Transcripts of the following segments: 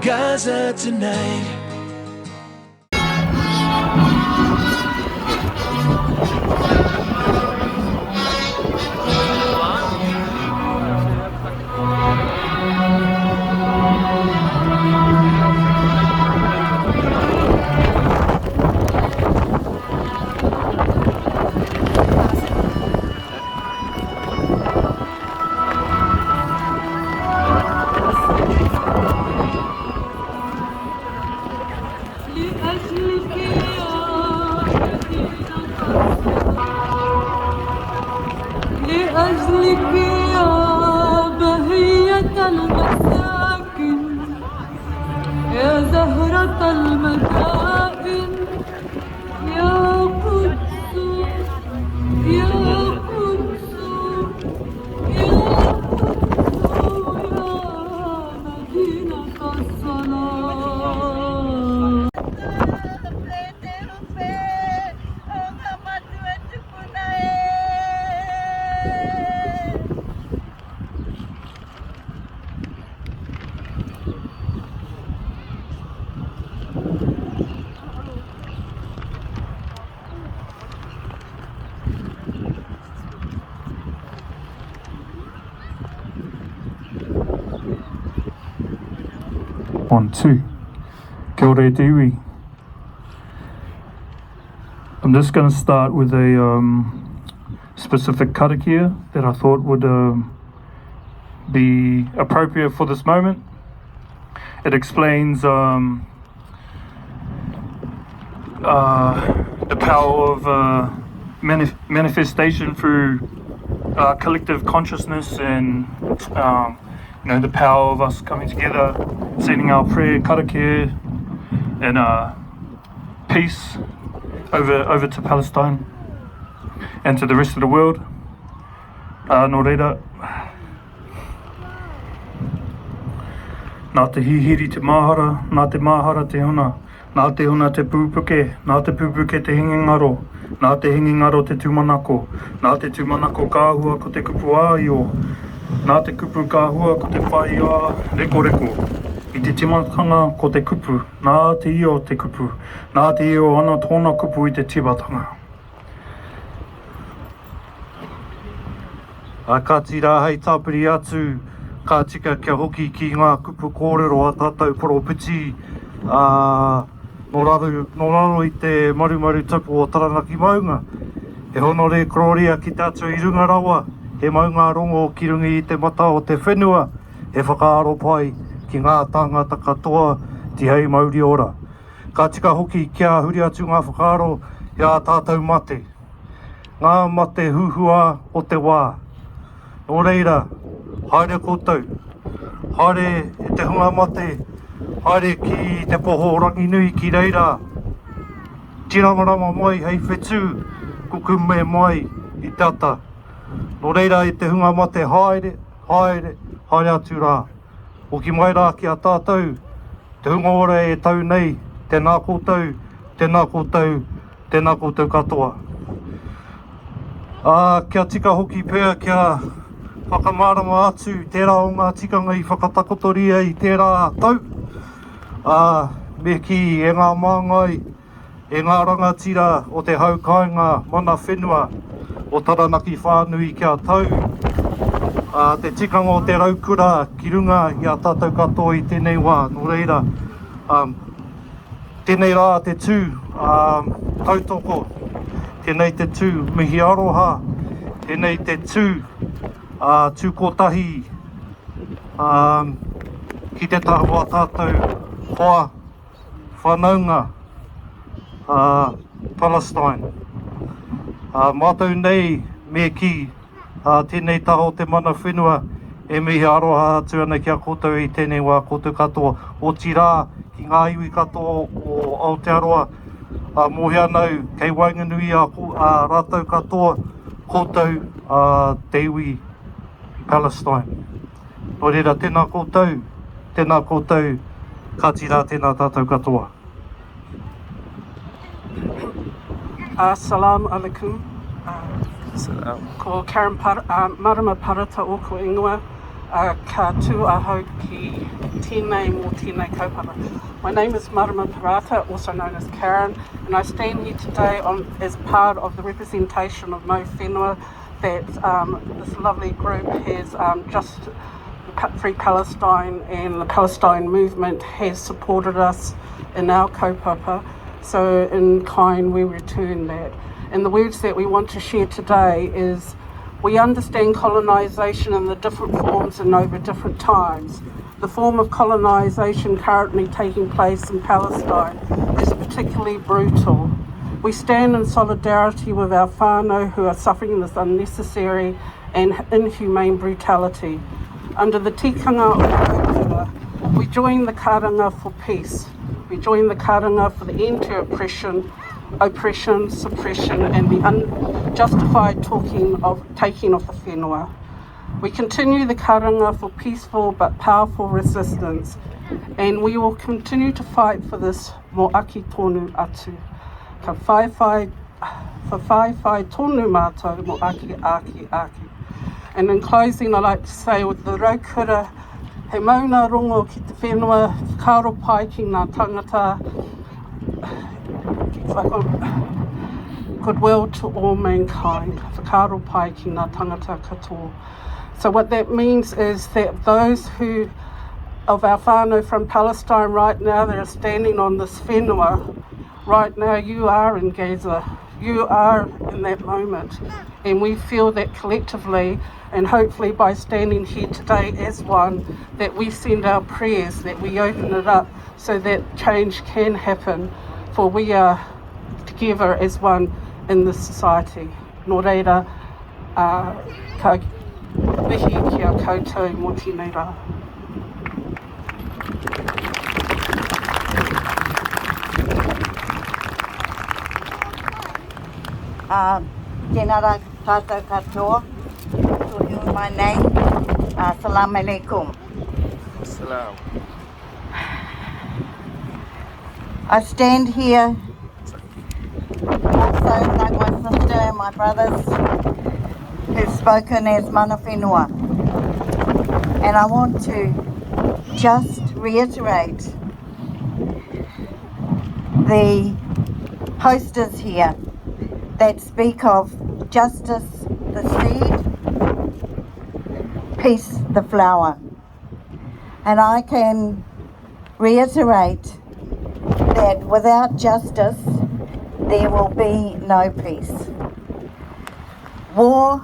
Gaza tonight. لأجلك يا بهية المساكن يا زهرة المدائن يا قدس يا قدس يا قدس يا مدينة الصلاة. On two. Kia ora te iwi. I'm just going to start with a specific karakia that I thought would be appropriate for this moment. It explains the power of manifestation through collective consciousness and the power of us coming together, sending our prayer, karakia, and peace over to Palestine and to the rest of the world. Nō reira, nā te hihiri te mahara, nā te mahara te huna, nā te huna te pūpuke, nā te pūpuke te hingingaro, nā te hingingaro te tūmanako, nā te tūmanako kāhua ko te kupu āio, nā te kupu kāhua ko te whai a reko reko. I te timatanga ko te kupu, nā te io te kupu, nā te io ana tōna kupu I te timatanga. Ka tira hei tāpiri atu, ka tika kia hoki ki ngā kupu kōrero a tātou poropiti. Nō raro I te marumaru tupu o Taranaki Maunga. He honore kororia ki tātou I runga rawa. He maunga rongo ki rungi I te mata o te whenua. He whakaaro pai ki ngā tāngata katoa ti hei mauri ora. Ka tika hoki kia huri atu ngā whakaaro I a tātou mate. Ngā mate huhua o te wā. Nō reira, haere koutou. Haere e te hunga mate. Haere ki te poho rangi nui ki reira. Tiramarama mai hei whetū. Kukume mai I tata. Nō reira I te hunga mate haere, haere, haere atu rā. O ki mai rā ki a tātou, te hunga ora e tau nei, tēnā koutou, tēnā koutou, tēnā koutou katoa. Kia tika hoki pēr kia whakamārama atu, tērā o ngā tikanga I whakatakotoria I tērā tau. Me ki e ngā māngai, e ngā rangatira o te haukainga mana whenua o Taranaki whānui kia tau. Te tikanga o te raukura ki runga I a tātou katoa I tēnei wā, nō reira. Tēnei rā te tū, tautoko, tēnei te tū, mihi aroha, tēnei te tū, tū kotahi, ki te tahua tātou, hoa, whanaunga, Palestine. Mātou nei me ki, tēnei taho te mana whenua, e mihi aroha atu ana kia koutou I tēnei wā koutou katoa. O tirā ki ngā iwi katoa o Aotearoa, mohi anau kei wainganui a rātou katoa, koutou te iwi Palestine. Nō reira, tēnā koutou, ka tira tēnā tātou katoa. Assalamu alaikum. Ko Karen Marama Parata o ko ingoa. Ka tū ahau ki tēnei mō tēnei kaupapa. My name is Marama Parata, also known as Karen, and I stand here today as part of the representation of Mo Whenua that this lovely group has just Free Palestine and the Palestine movement has supported us in our kaupapa. So in kind we return that. And the words that we want to share today is we understand colonisation in the different forms and over different times. The form of colonisation currently taking place in Palestine is particularly brutal. We stand in solidarity with our whānau who are suffering this unnecessary and inhumane brutality. Under the tikanga of Wellington, we join the karanga for peace. We join the karanga for the end to oppression, suppression, and the unjustified taking of the whenua. We continue the karanga for peaceful but powerful resistance, and we will continue to fight for this moaki tonu atu. Ka whaiwhai tonu mātou moaki aki. And in closing, I'd like to say with the raukura, he mauna rongo ki te whenua, whakaro pai ki ngā tangata, goodwill to all mankind, whakaro pai ki ngā tangata katoa. So what that means is that those of our whānau from Palestine right now that are standing on this whenua, right now you are in Gaza, you are in that moment. And we feel that collectively, and hopefully by standing here today as one, that we send our prayers, that we open it up so that change can happen, for we are together as one in this society. Nō reira, ka mihi ki a koutou mō tēnei rā. Tēnā rā tātou katoa. To you my name. Salam alaikum. Salam. I stand here also like my sister and my brothers who've spoken as mana whenua. And I want to just reiterate the posters here that speak of justice, the seed, peace, the flower. And I can reiterate that without justice, there will be no peace. War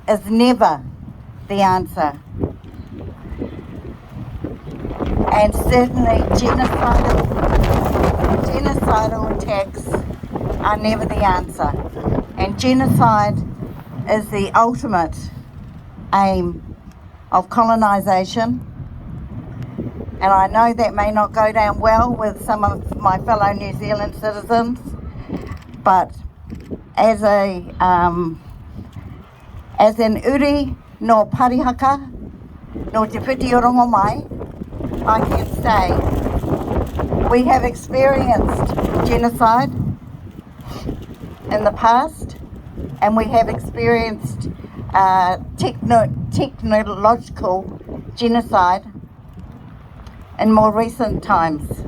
is never the answer. And certainly genocidal attacks are never the answer. And genocide is the ultimate aim of colonisation. And I know that may not go down well with some of my fellow New Zealand citizens, but as an uri no parihaka, no te whiti o rongo mai, I can say we have experienced genocide in the past, and we have experienced technological genocide in more recent times.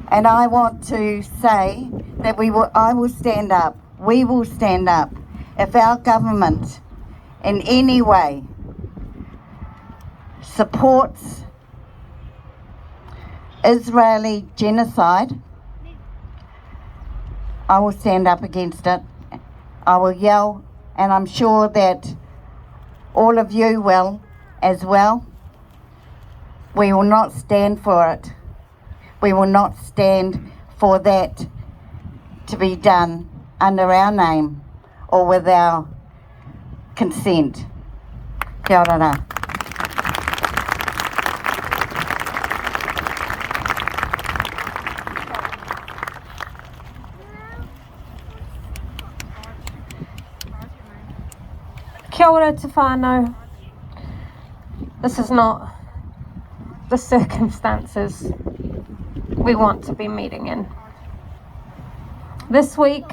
And I want to say that I will stand up, we will stand up if our government in any way supports Israeli genocide. I will stand up against it. I will yell, and I'm sure that all of you will as well. We will not stand for it. We will not stand for that to be done under our name or with our consent. Kia ora rā. Kia ora te whānau. This is not the circumstances we want to be meeting in. This week,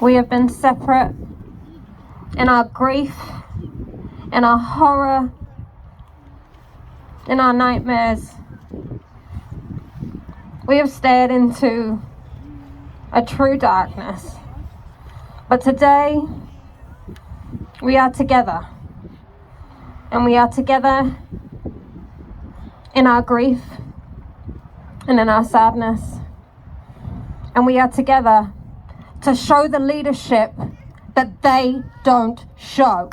we have been separate in our grief in our horror, in our nightmares. We have stared into a true darkness. But today, we are together. And we are together in our grief and in our sadness. And we are together to show the leadership that they don't show.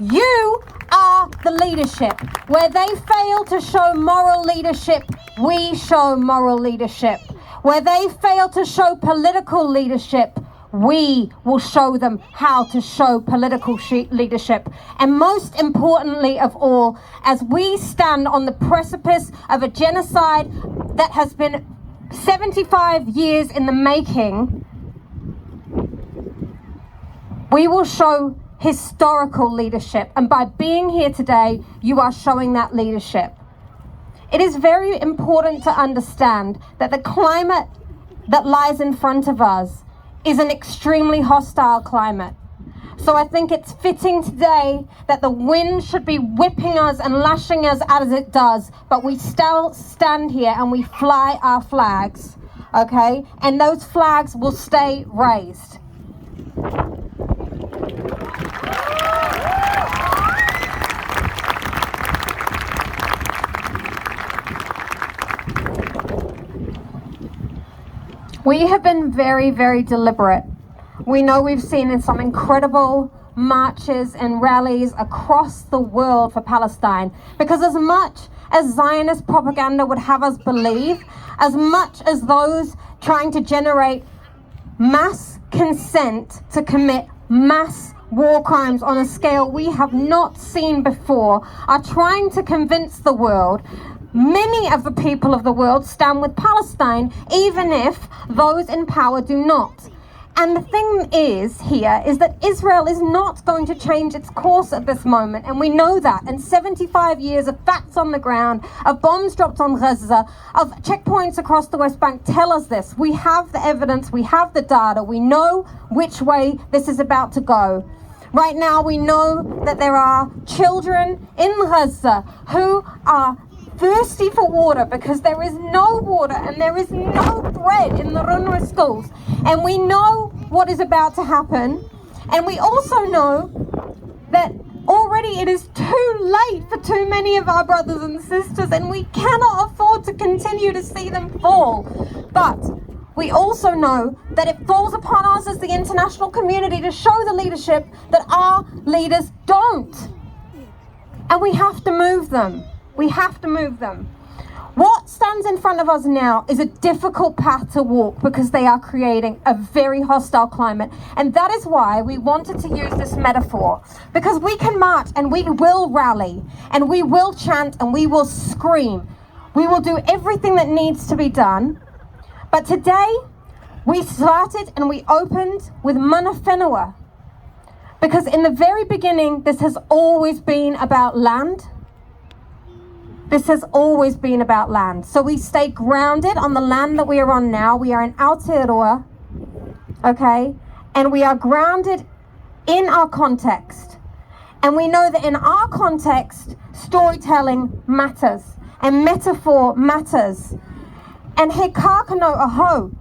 You are the leadership. Where they fail to show moral leadership, we show moral leadership. Where they fail to show political leadership, we will show them how to show political leadership. And most importantly of all, as we stand on the precipice of a genocide that has been 75 years in the making, we will show historical leadership. And by being here today, you are showing that leadership. It is very important to understand that the climate that lies in front of us is an extremely hostile climate. So I think it's fitting today that the wind should be whipping us and lashing us as it does, but we still stand here and we fly our flags, okay? And those flags will stay raised. We have been very, very deliberate. We know we've seen in some incredible marches and rallies across the world for Palestine, because as much as Zionist propaganda would have us believe, as much as those trying to generate mass consent to commit mass war crimes on a scale we have not seen before are trying to convince the world, many of the people of the world stand with Palestine, even if those in power do not. And the thing is here is that Israel is not going to change its course at this moment, and we know that. And 75 years of facts on the ground, of bombs dropped on Gaza, of checkpoints across the West Bank tell us this. We have the evidence, we have the data, we know which way this is about to go. Right now we know that there are children in Gaza who are thirsty for water because there is no water and there is no bread in the UNRWA schools. And we know what is about to happen. And we also know that already it is too late for too many of our brothers and sisters, and we cannot afford to continue to see them fall. But we also know that it falls upon us as the international community to show the leadership that our leaders don't. And we have to move them. We have to move them. What stands in front of us now is a difficult path to walk because they are creating a very hostile climate. And that is why we wanted to use this metaphor. Because we can march and we will rally and we will chant and we will scream. We will do everything that needs to be done. But today we started and we opened with Mana Whenua. Because in the very beginning, this has always been about land. This has always been about land. So we stay grounded on the land that we are on now. We are in Aotearoa, okay? And we are grounded in our context. And we know that in our context, storytelling matters and metaphor matters. And he kākano aho.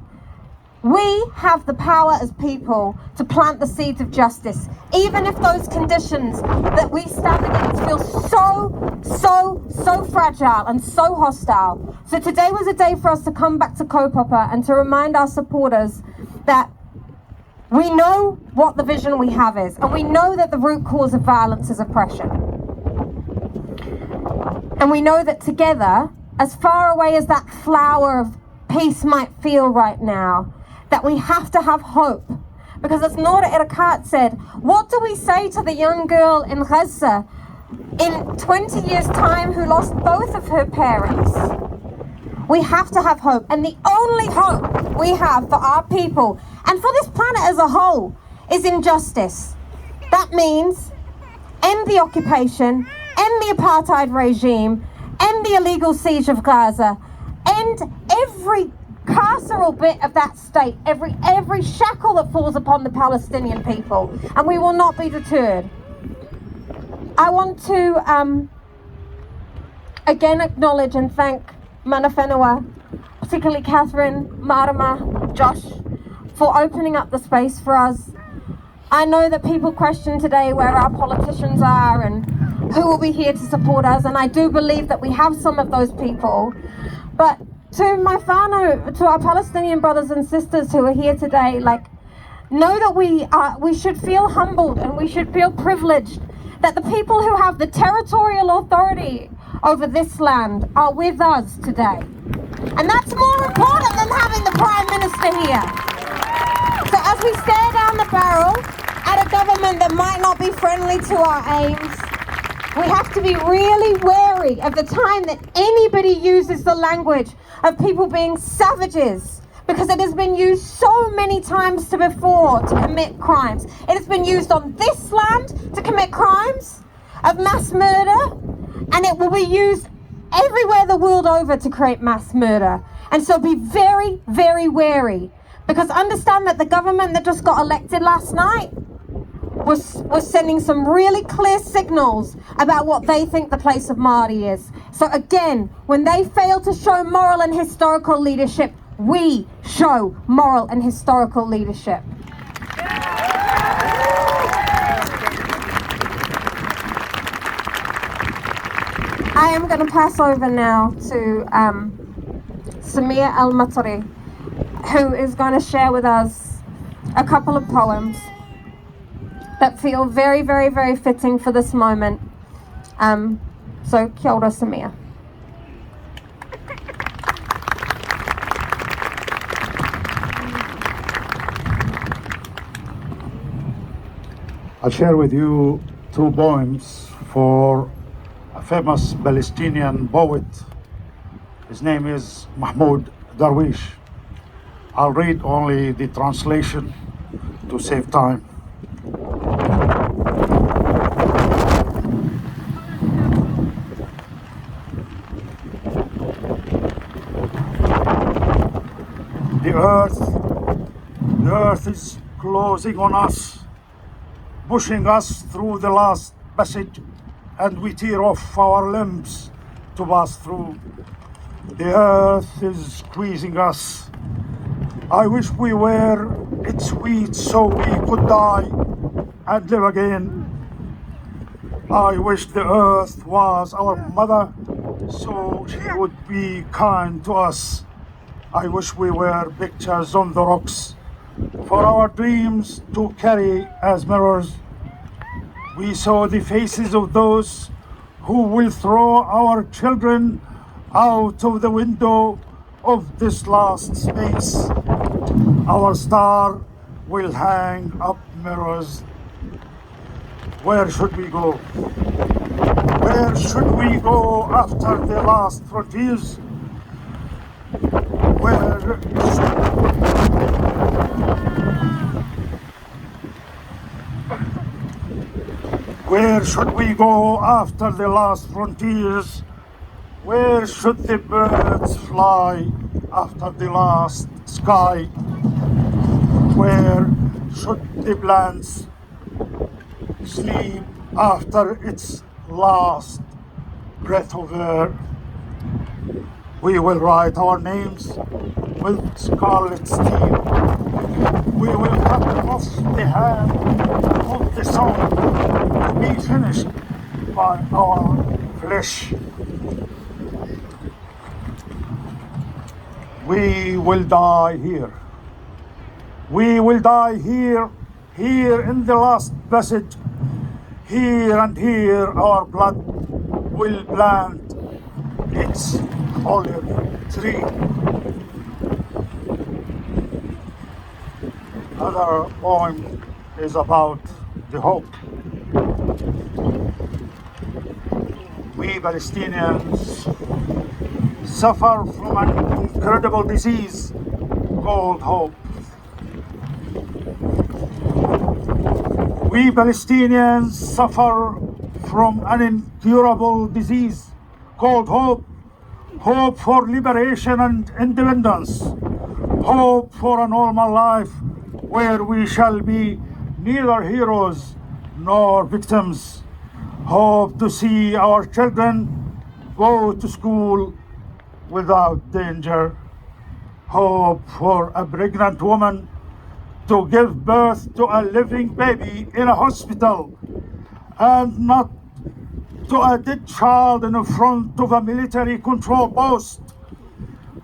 We have the power as people to plant the seeds of justice, even if those conditions that we stand against feel so fragile and so hostile. So today was a day for us to come back to kaupapa and to remind our supporters that we know what the vision we have is, and we know that the root cause of violence is oppression. And we know that together, as far away as that flower of peace might feel right now, that we have to have hope. Because as Nora Erakat said, what do we say to the young girl in Gaza in 20 years' time who lost both of her parents? We have to have hope. And the only hope we have for our people and for this planet as a whole is in justice. That means end the occupation, end the apartheid regime, end the illegal siege of Gaza, end every carceral bit of that state, every shackle that falls upon the Palestinian people, and we will not be deterred. I want to again acknowledge and thank Mana Whenua, particularly Catherine, Marama, Josh, for opening up the space for us. I know that people question today where our politicians are and who will be here to support us, and I do believe that we have some of those people. But to my whānau, to our Palestinian brothers and sisters who are here today, like, know that we should feel humbled and we should feel privileged that the people who have the territorial authority over this land are with us today. And that's more important than having the Prime Minister here. So as we stare down the barrel at a government that might not be friendly to our aims, we have to be really wary of the time that anybody uses the language of people being savages, because it has been used so many times before to commit crimes. It has been used on this land to commit crimes of mass murder, and it will be used everywhere the world over to create mass murder. And so be very, very wary, because understand that the government that just got elected last night was sending some really clear signals about what they think the place of Māori is. So again, when they fail to show moral and historical leadership, we show moral and historical leadership. I am going to pass over now to Samir Al-Matari, who is going to share with us a couple of poems that feel very, very, very fitting for this moment. So kia ora, Samir. I'll share with you two poems for a famous Palestinian poet. His name is Mahmoud Darwish. I'll read only the translation to save time. The earth is closing on us, pushing us through the last passage, and we tear off our limbs to pass through. The earth is squeezing us. I wish we were its wheat so we could die and live again. I wish the earth was our mother so she would be kind to us. I wish we were pictures on the rocks for our dreams to carry as mirrors. We saw the faces of those who will throw our children out of the window of this last space. Our star will hang up mirrors. Where should we go? Where should we go after the last frontiers? Where should we go after the last frontiers? Where should the birds fly after the last sky? Where should the plants sleep after its last breath of air? We will write our names with scarlet steel. We will cut off the hand of the sun to be finished by our flesh. We will die here. We will die here, here in the last passage. Here and here our blood will plant its olive tree. Another poem is about the hope. We Palestinians suffer from an incredible disease called hope. We Palestinians suffer from an incurable disease called hope. Hope for liberation and independence. Hope for a normal life where we shall be neither heroes nor victims. Hope to see our children go to school without danger. Hope for a pregnant woman to give birth to a living baby in a hospital and not to a dead child in front of a military control post.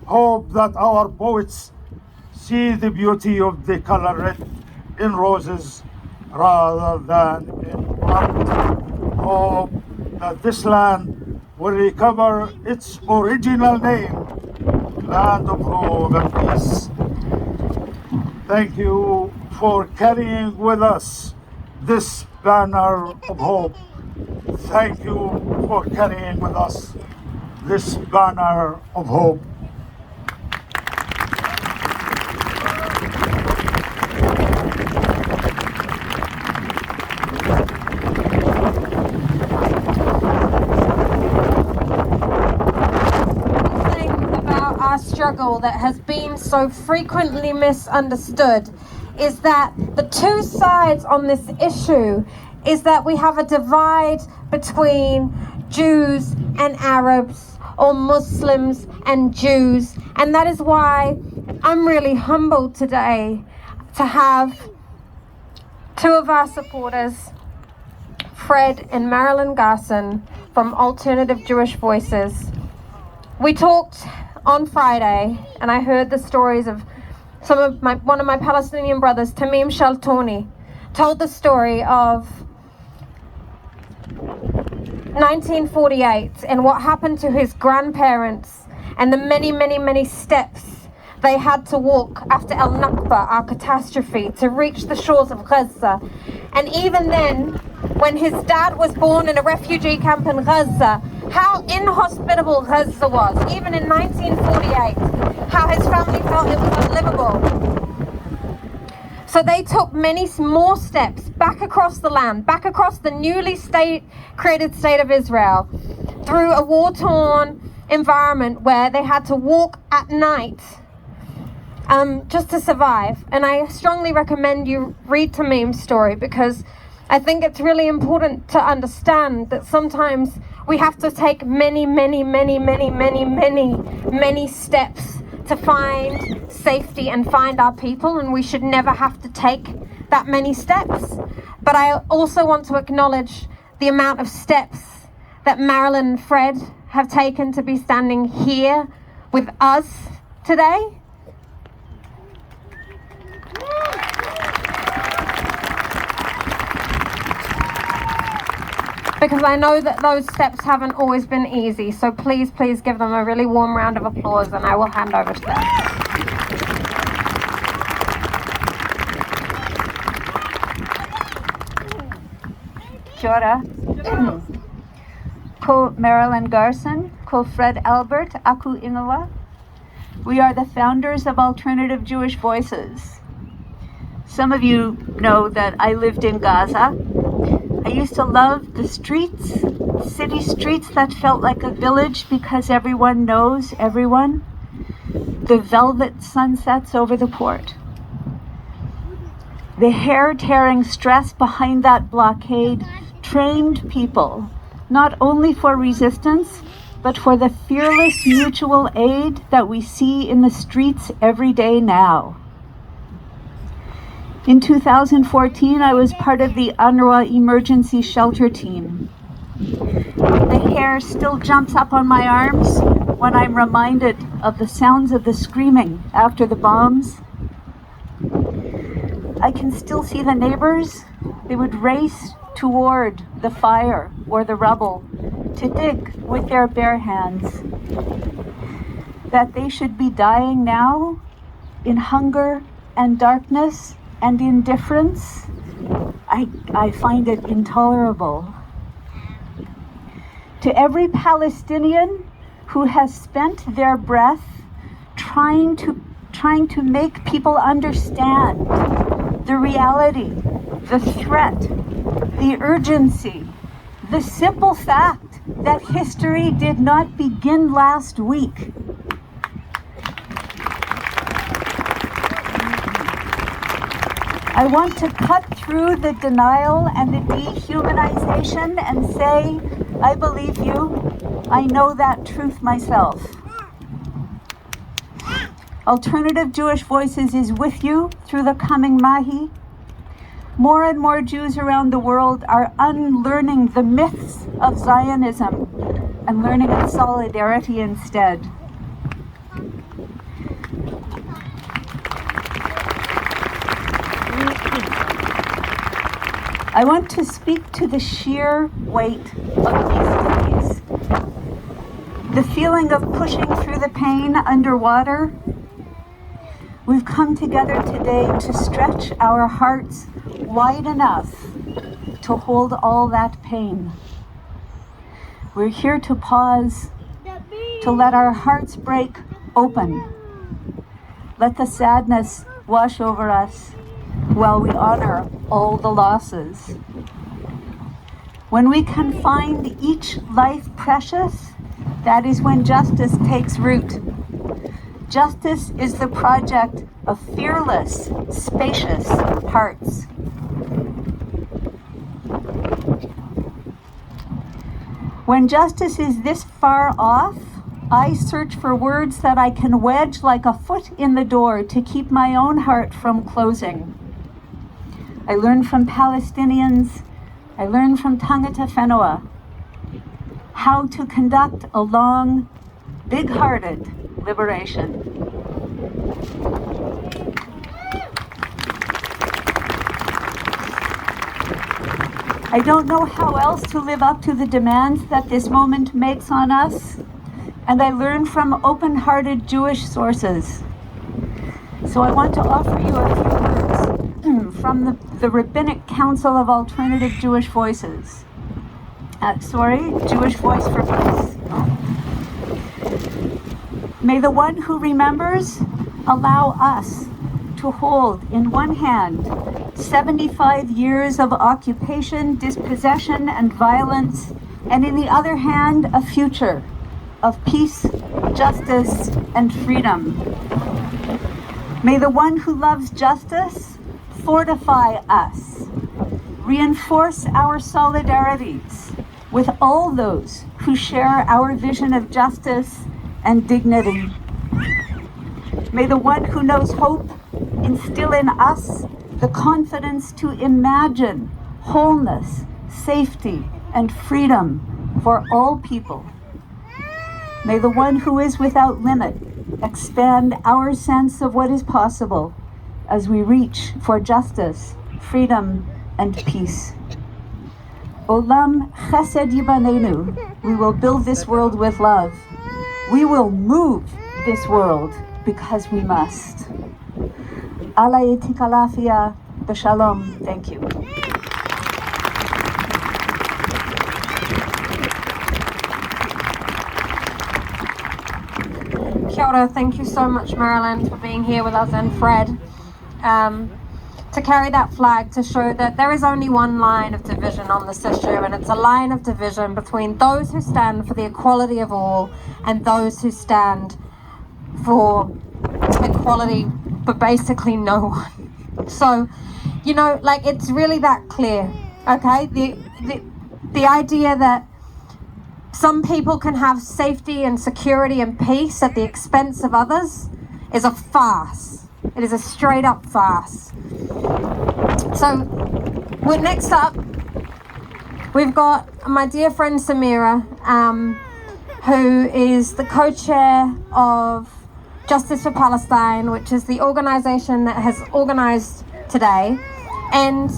Hope that our poets see the beauty of the color red in roses rather than in blood. Hope that this land will recover its original name, land of hope and peace. Thank you for carrying with us this banner of hope. Thank you for carrying with us this banner of hope. Struggle that has been so frequently misunderstood is that the two sides on this issue is that we have a divide between Jews and Arabs or Muslims and Jews, and that is why I'm really humbled today to have two of our supporters, Fred and Marilyn Garson from Alternative Jewish Voices. We talked on Friday, and I heard the stories of one of my Palestinian brothers, Tamim Shaltoni, told the story of 1948 and what happened to his grandparents and the many steps they had to walk after El Nakba, our catastrophe, to reach the shores of Gaza. And even then, when his dad was born in a refugee camp in Gaza, how inhospitable Gaza was, even in 1948, how his family felt it was unlivable. So they took many more steps back across the land, back across the newly created state of Israel, through a war-torn environment where they had to walk at night just to survive. And I strongly recommend you read Tamim's story, because I think it's really important to understand that sometimes we have to take many steps to find safety and find our people, and we should never have to take that many steps. But I also want to acknowledge the amount of steps that Marilyn and Fred have taken to be standing here with us today. Because I know that those steps haven't always been easy. So please give them a really warm round of applause, and I will hand over to them. Kia ora. Ko Marilyn Garson, ko Fred Albert, aku ingawa. We are the founders of Alternative Jewish Voices. Some of you know that I lived in Gaza. I used to love the streets, city streets that felt like a village because everyone knows everyone. The velvet sunsets over the port. The hair-tearing stress behind that blockade trained people, not only for resistance, but for the fearless mutual aid that we see in the streets every day now. In 2014, I was part of the UNRWA emergency shelter team. The hair still jumps up on my arms when I'm reminded of the sounds of the screaming after the bombs. I can still see the neighbors. They would race toward the fire or the rubble to dig with their bare hands. That they should be dying now in hunger and darkness and indifference, I find it intolerable. To every Palestinian who has spent their breath trying to make people understand the reality, the threat, the urgency, the simple fact that history did not begin last week. I want to cut through the denial and the dehumanization and say, I believe you. I know that truth myself. Alternative Jewish Voices is with you through the coming Mahi. More and more Jews around the world are unlearning the myths of Zionism and learning of solidarity instead. I want to speak to the sheer weight of these days. The feeling of pushing through the pain underwater. We've come together today to stretch our hearts wide enough to hold all that pain. We're here to pause, to let our hearts break open. Let the sadness wash over us while we honor all the losses. When we can find each life precious, that is when justice takes root. Justice is the project of fearless, spacious hearts. When justice is this far off, I search for words that I can wedge like a foot in the door to keep my own heart from closing. I learn from Palestinians, I learn from Tangata Whenua how to conduct a long, big-hearted liberation. I don't know how else to live up to the demands that this moment makes on us, and I learn from open-hearted Jewish sources. So I want to offer you a few words from the Rabbinic Council of Alternative Jewish Voices. Jewish Voice for Peace. May the one who remembers allow us to hold in one hand 75 years of occupation, dispossession, and violence, and in the other hand, a future of peace, justice, and freedom. May the one who loves justice fortify us, reinforce our solidarities with all those who share our vision of justice and dignity. May the one who knows hope instill in us the confidence to imagine wholeness, safety, and freedom for all people. May the one who is without limit expand our sense of what is possible as we reach for justice, freedom, and peace. Olam chesed yibanenu. We will build this world with love. We will move this world because we must. Alay tikalafia b'shalom. Thank you. Kia ora, thank you so much, Marilyn, for being here with us, and Fred, to carry that flag to show that there is only one line of division on this issue, and it's a line of division between those who stand for the equality of all and those who stand for equality for basically no one. So, you know, like, it's really that clear, okay? The idea that some people can have safety and security and peace at the expense of others is a farce. It is a straight up farce. So, next up, we've got my dear friend Samira, who is the co-chair of Justice for Palestine, which is the organization that has organized today. And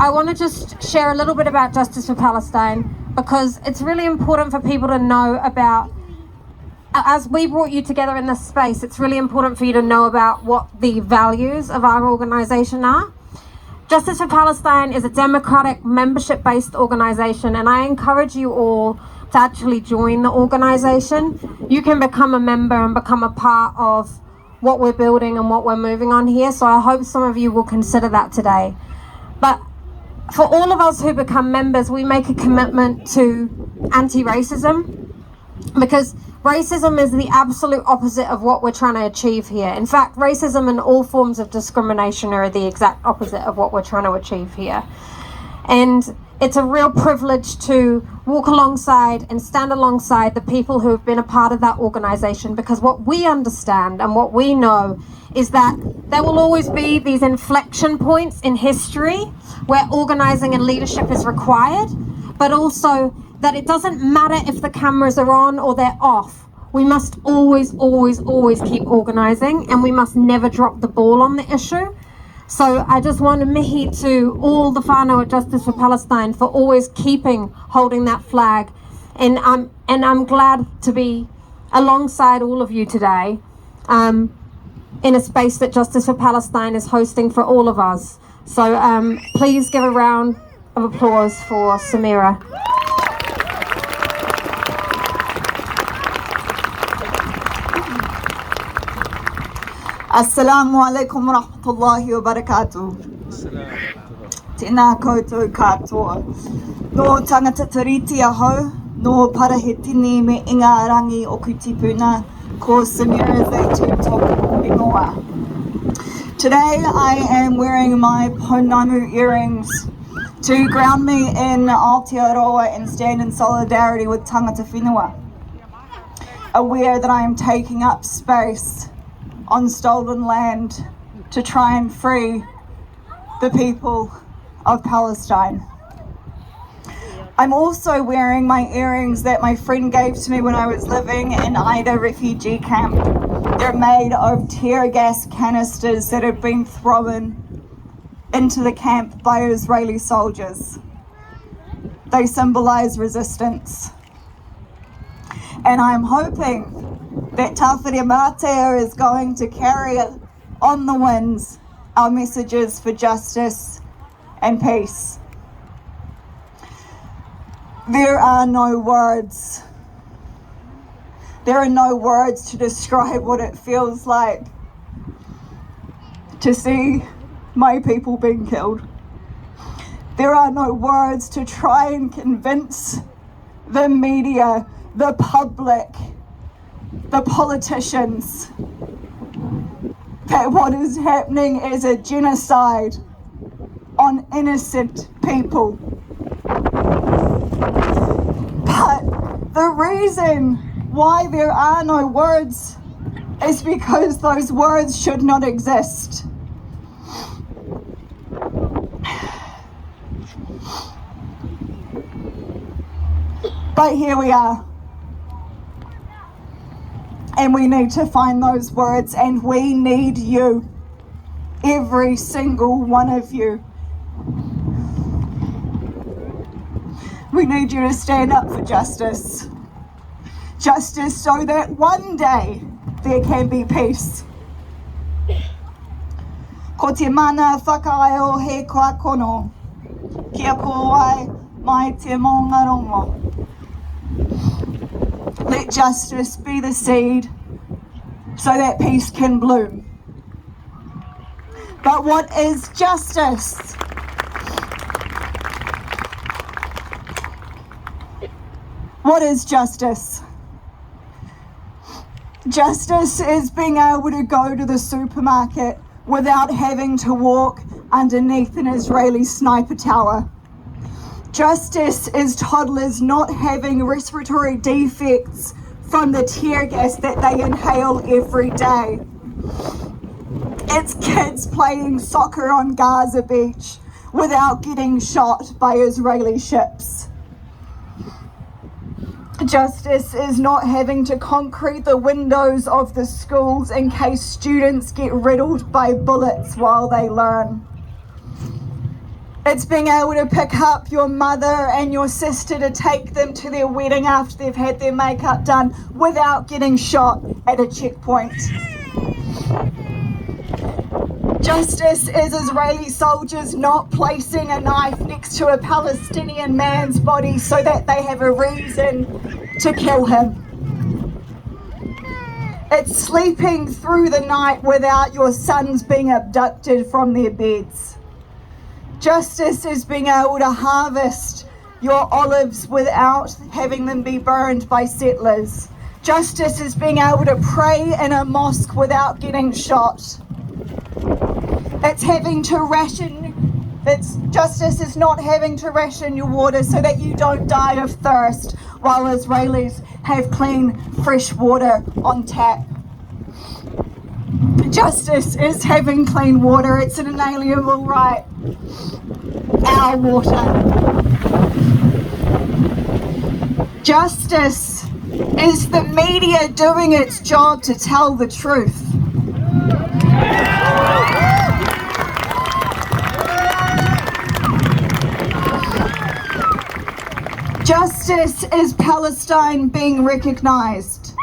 I want to just share a little bit about Justice for Palestine, because it's really important for people to know about, as we brought you together in this space, it's really important for you to know about what the values of our organization are. Justice for Palestine is a democratic, membership-based organization, and I encourage you all to actually join the organization. You can become a member and become a part of what we're building and what we're moving on here, so I hope some of you will consider that today. But for all of us who become members, we make a commitment to anti-racism, Because racism is the absolute opposite of what we're trying to achieve here. In fact, racism and all forms of discrimination are the exact opposite of what we're trying to achieve here. And it's a real privilege to walk alongside and stand alongside the people who have been a part of that organization, because what we understand and what we know is that there will always be these inflection points in history where organizing and leadership is required, but also that it doesn't matter if the cameras are on or they're off. We must always, always, always keep organizing, and we must never drop the ball on the issue. So I just want to mihi to all the whānau at Justice for Palestine for always holding that flag. And I'm glad to be alongside all of you today in a space that Justice for Palestine is hosting for all of us. So please give a round of applause for Samira. Assalamu alaikum wa rahmatullahi wa barakatuh. Tēnā koutou katoa. No tangata tariti ahau, no parahetini me inga rangi o kutipuna, ko Samira Zaitu tōku ingoa. Today I am wearing my pounamu earrings to ground me in Aotearoa and stand in solidarity with tangata whenua. Aware that I am taking up space on stolen land to try and free the people of Palestine. I'm also wearing my earrings that my friend gave to me when I was living in Ida refugee camp. They're made of tear gas canisters that had been thrown into the camp by Israeli soldiers. They symbolize resistance. And I'm hoping that Tawhiri Mātea is going to carry on the winds our messages for justice and peace. There are no words. There are no words to describe what it feels like to see my people being killed. There are no words to try and convince the media, the public, the politicians that what is happening is a genocide on innocent people. But the reason why there are no words is because those words should not exist. But here we are. And we need to find those words, and we need you, every single one of you. We need you to stand up for justice. Justice so that one day there can be peace. Ko te mana whakaeo he koakono, kia kōwai mai te maungarongo. Let justice be the seed so that peace can bloom. But what is justice? What is justice? Justice is being able to go to the supermarket without having to walk underneath an Israeli sniper tower. Justice is toddlers not having respiratory defects from the tear gas that they inhale every day. It's kids playing soccer on Gaza Beach without getting shot by Israeli ships. Justice is not having to concrete the windows of the schools in case students get riddled by bullets while they learn. It's being able to pick up your mother and your sister to take them to their wedding after they've had their makeup done without getting shot at a checkpoint. Justice is Israeli soldiers not placing a knife next to a Palestinian man's body so that they have a reason to kill him. It's sleeping through the night without your sons being abducted from their beds. Justice is being able to harvest your olives without having them be burned by settlers. Justice is being able to pray in a mosque without getting shot. Justice is not having to ration your water so that you don't die of thirst, while Israelis have clean, fresh water on tap. Justice is having clean water. It's an inalienable right. Our water. Justice is the media doing its job to tell the truth. Justice is Palestine being recognised.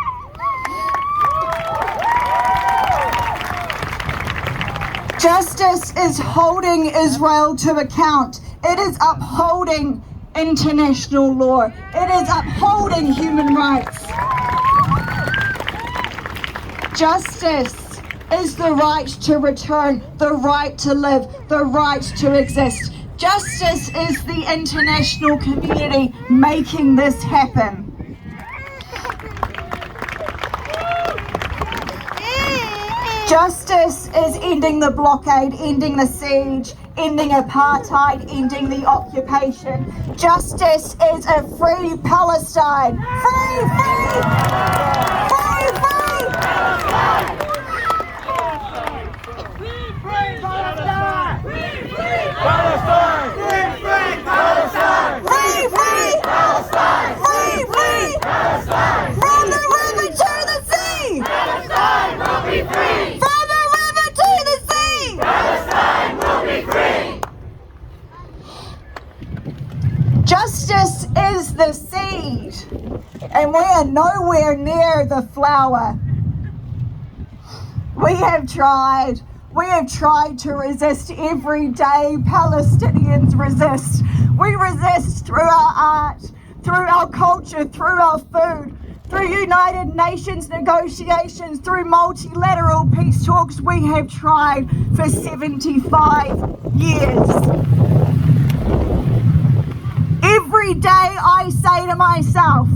Justice is holding Israel to account. It is upholding international law. It is upholding human rights. Justice is the right to return, the right to live, the right to exist. Justice is the international community making this happen. Justice is ending the blockade, ending the siege, ending apartheid, ending the occupation. Justice is a free Palestine. Free, free! Free, free! Free, free Palestine! Free, free Palestine! Free, free Palestine! Free, free! Palestine! Free, free! Palestine! From the river to the sea! Palestine will be free! From the river to the sea! Palestine will be free! Justice is the seed, and we are nowhere near the flower. We have tried to resist every day. Palestinians resist. We resist through our art, through our culture, through our food, through United Nations negotiations, through multilateral peace talks. We have tried for 75 years. Every day I say to myself,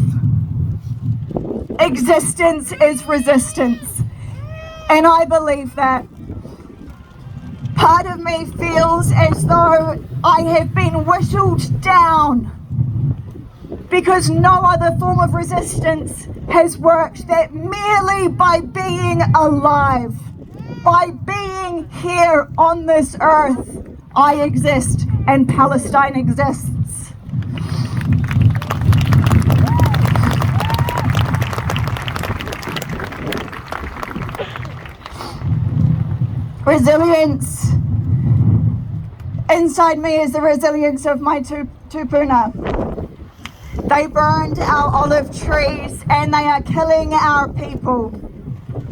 existence is resistance. And I believe that. Part of me feels as though I have been whittled down because no other form of resistance has worked, that merely by being alive, by being here on this earth, I exist and Palestine exists. Resilience. Inside me is the resilience of my tupuna. They burned our olive trees and they are killing our people.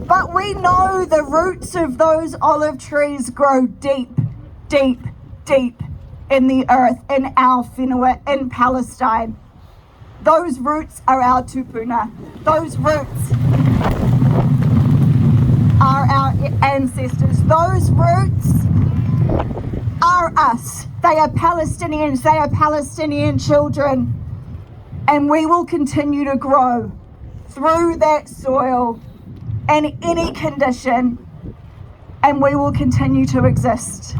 But we know the roots of those olive trees grow deep, deep, deep in the earth, in our whenua, in Palestine. Those roots are our tupuna. Those roots are our ancestors. Those roots are us. They are Palestinians. They are Palestinian children. And we will continue to grow through that soil in any condition. And we will continue to exist.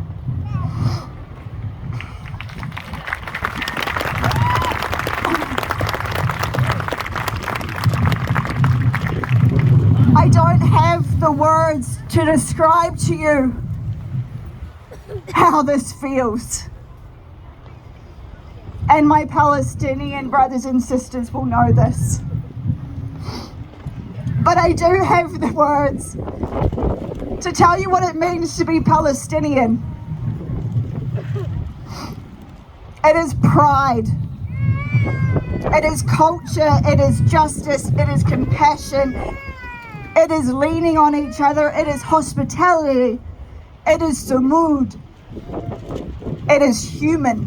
I don't have the words to describe to you how this feels. And my Palestinian brothers and sisters will know this. But I do have the words to tell you what it means to be Palestinian. It is pride. It is culture. It is justice. It is compassion. It is leaning on each other. It is hospitality. It is samud. It is human.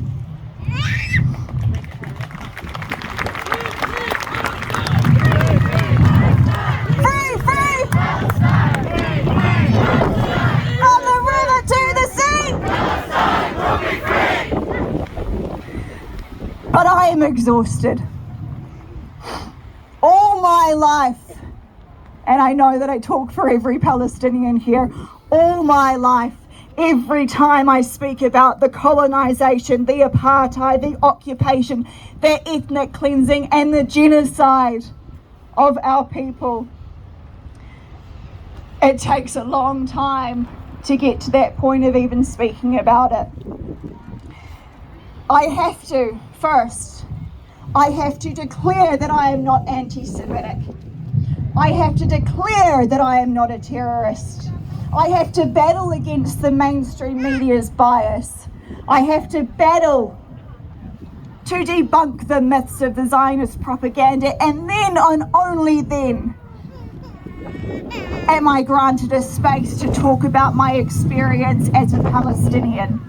Free, free! From the river to the sea! But I am exhausted. All my life, and I know that I talk for every Palestinian here, all my life, every time I speak about the colonization, the apartheid, the occupation, the ethnic cleansing and the genocide of our people, it takes a long time to get to that point of even speaking about it. I have to declare that I am not anti-Semitic. I have to declare that I am not a terrorist. I have to battle against the mainstream media's bias. I have to battle to debunk the myths of the Zionist propaganda, and then and only then am I granted a space to talk about my experience as a Palestinian.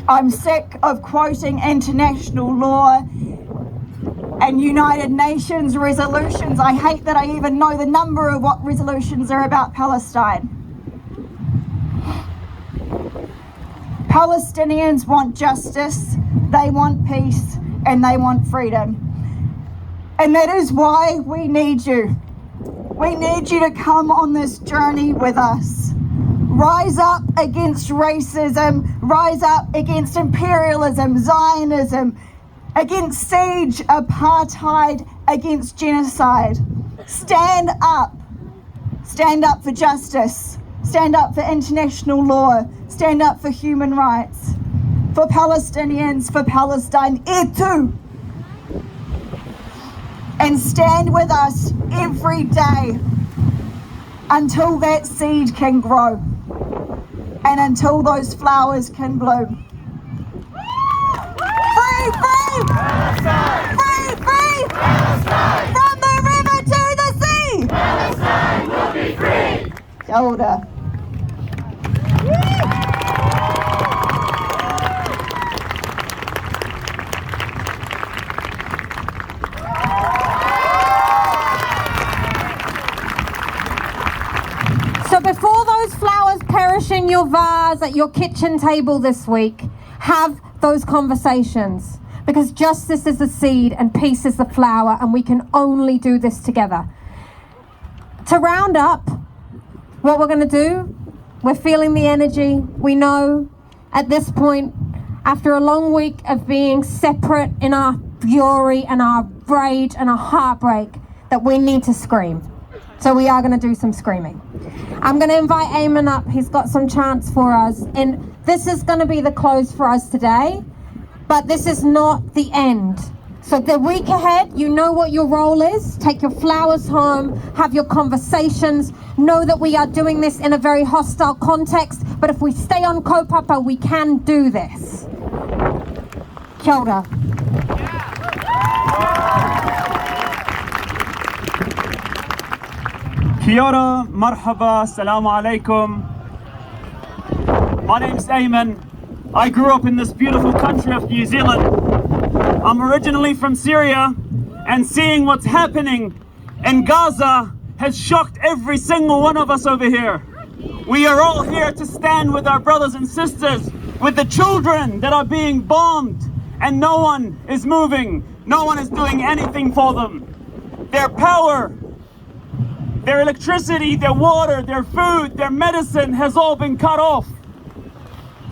I'm sick of quoting international law and United Nations resolutions. I hate that I even know the number of what resolutions are about Palestine. Palestinians want justice, they want peace, and they want freedom. And that is why we need you. We need you to come on this journey with us. Rise up against racism, rise up against imperialism, Zionism, against siege, apartheid, against genocide. Stand up for justice, stand up for international law, stand up for human rights, for Palestinians, for Palestine, etu. And stand with us every day until that seed can grow and until those flowers can bloom. Free, free! Palestine! Free, free! Palestine! From the river to the sea! Palestine will be free! Kia ora. So before those flowers perish in your vase at your kitchen table this week, have those conversations, because justice is the seed and peace is the flower, and we can only do this together. To round up what we're going to do, we're feeling the energy. We know at this point, after a long week of being separate in our fury and our rage and our heartbreak, that we need to scream. So we are going to do some screaming. I'm going to invite Eamon up. He's got some chants for us. And this is going to be the close for us today. But this is not the end. So the week ahead, you know what your role is. Take your flowers home. Have your conversations. Know that we are doing this in a very hostile context. But if we stay on kaupapa, we can do this. Kia ora. Kia ora, marhaba, assalamu alaikum. My name's Eamon. I grew up in this beautiful country of New Zealand. I'm originally from Syria, and seeing what's happening in Gaza has shocked every single one of us over here. We are all here to stand with our brothers and sisters, with the children that are being bombed, and no one is moving. No one is doing anything for them. Their power, their electricity, their water, their food, their medicine has all been cut off.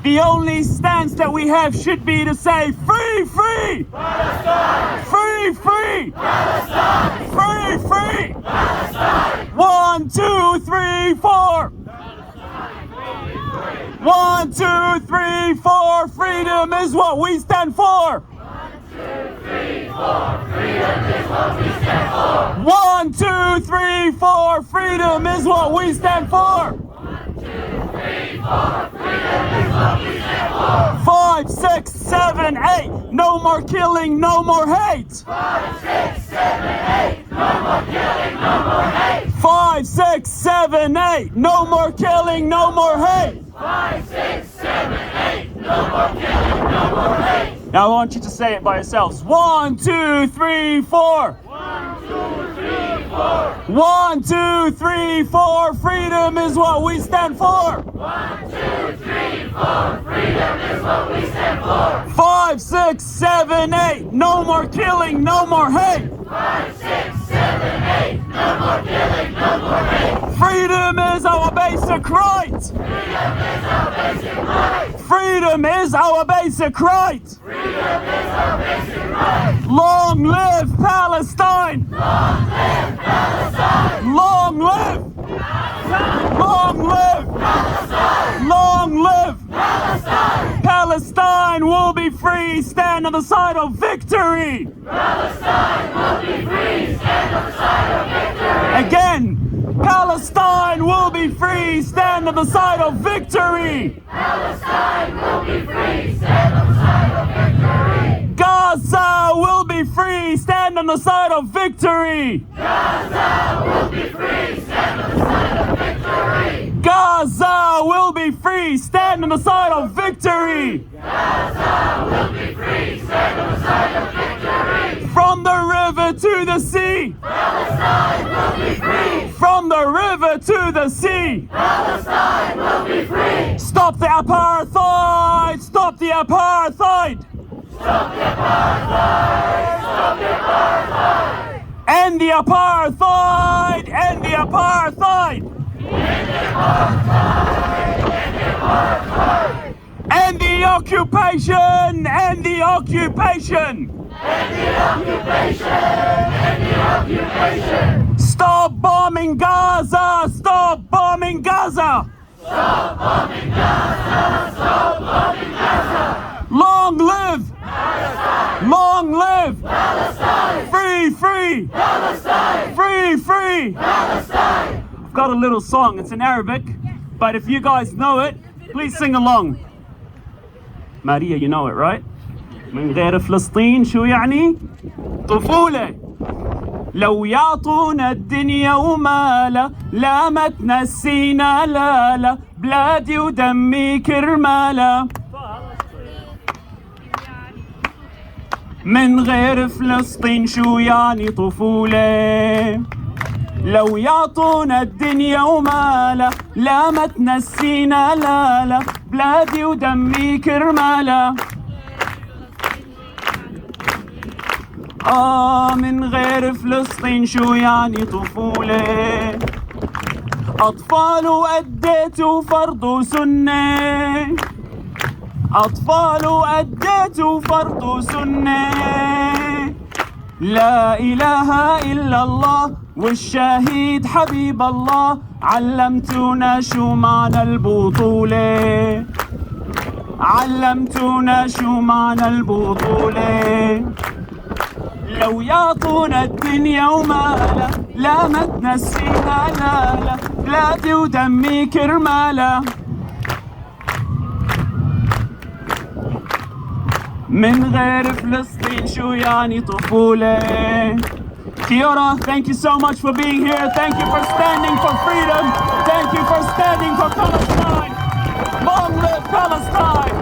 The only stance that we have should be to say, free, free! Palestine! Free, free! Palestine! Free, free! Palestine! 1, 2, 3, 4! 1, 2, 3, 4! Freedom is what we stand for! 1, 2, 3, 4! Freedom is what we stand for! 1, 2, 3, 4! Freedom is what we stand for! 5, 6, 7, 8. No more killing, no more hate. 5, 6, 7, 8. No more killing, no more hate. 5, 6, 7, 8. No more killing, no more hate. 5, 6, 7, 8. No more killing, no more hate. Now I want you to say it by yourselves. 1, 2, 3, 4. 1, 2, 3, 4. 1, 2, 3, 4, freedom is what we stand for. 1, 2, 3, 4, freedom is what we stand for. 5, 6, 7, 8, no more killing, no more hate. 5, 6, 7, 8, no more killing, no more hate. Freedom is our basic right. Freedom is our basic right. Freedom is our basic right. Freedom is our basic right. Long live Palestine. Long live Palestine. Long live. Long live. Palestine. Long live. Palestine. Palestine will be free. Stand on the side of victory. Palestine will be free. Stand on the side of victory. Again. Palestine will be free. Stand on the side of victory. Palestine will be free. Stand on the side of victory. Gaza will be free. Stand on the side of victory. Gaza will be free. Stand on the side of victory. Gaza will be free. Stand on the side of victory. Gaza will be free. Stand on the side of victory. From the river to the sea. Palestine will be free. From the river to the sea. Palestine will be free. Stop the apartheid. Stop the apartheid. Stop the apartheid. Stop the apartheid. End the apartheid. End the apartheid. End the apartheid. End the apartheid. End the occupation. End the occupation. End the occupation. End the occupation. Stop bombing Gaza. Stop bombing Gaza. Stop bombing Gaza. Stop bombing Gaza. Long live. Palestine. Long live. Palestine. Free, free. Palestine. Free, free. Palestine. I've got a little song. It's in Arabic, but if you guys know it, please sing along. Maria, you know it, right? من غير فلسطين شو يعني؟ طفولة. لو يعطونا الدنيا ومالا لا ما تنسينا لا لا بلادي ودمي كرمالا. من غير فلسطين شو يعني طفولة. لو يعطونا الدنيا ومالا لا ما تنسينا لا لا بلادي ودمي كرمالا. من غير فلسطين شو يعني طفولة. أطفال وأديت وفرض وسنة. أطفال وأديت وفرض وسنة. لا إله إلا الله والشهيد حبيب الله. علمتونا شو معنى البطولة. علمتونا شو معنى البطولة. لو يعطونا الدنيا ومالا لا ما تنسينا لا لا بلادي ودمي كرمالا. من غير فلسطين شو يعني طفولة. Kiora, thank you so much for being here. Thank you for standing for freedom. Thank you for standing for Palestine. Long live Palestine.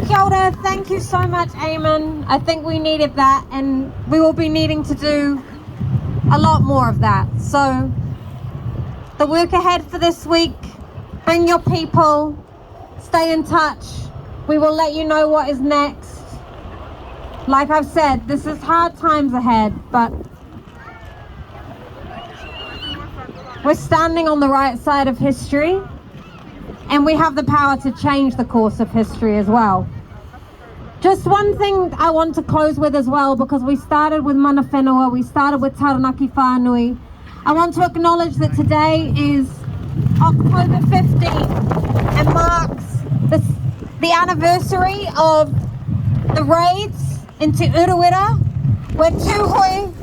Kia ora, thank you so much, Eamon. I think we needed that, and we will be needing to do a lot more of that. So, the work ahead for this week, bring your people, stay in touch. We will let you know what is next. Like I've said, this is hard times ahead, but we're standing on the right side of history, and we have the power to change the course of history as well. Just one thing I want to close with as well, because we started with Mana Whenua, we started with Taranaki Whānui. I want to acknowledge that today is October 15th and marks the anniversary of the raids into Urewera, where Tūhoe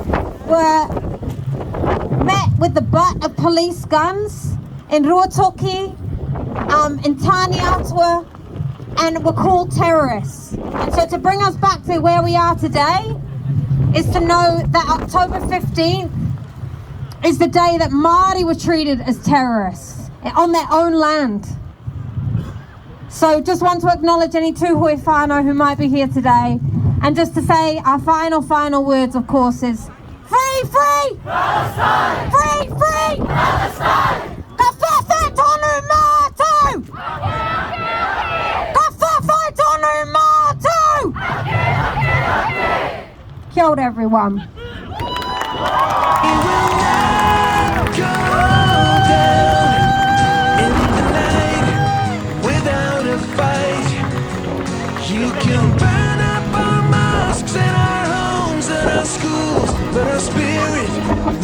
were met with the butt of police guns in Ruatoki, in Tāniatua, and were called terrorists. And so to bring us back to where we are today is to know that October 15th is the day that Māori were treated as terrorists on their own land. So just want to acknowledge any Tūhoe whānau who might be here today, And just to say, our final words, of course, is free, free! Palestine! Free, free! Palestine! Ka whawhai tonu mātou! Ka whawhai tonu mātou! Kia ora, everyone. You can burn up our mosques and our homes and our schools, but our spirit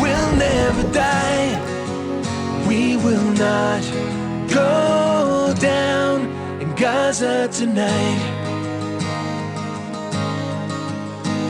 will never die. We will not go down in Gaza tonight.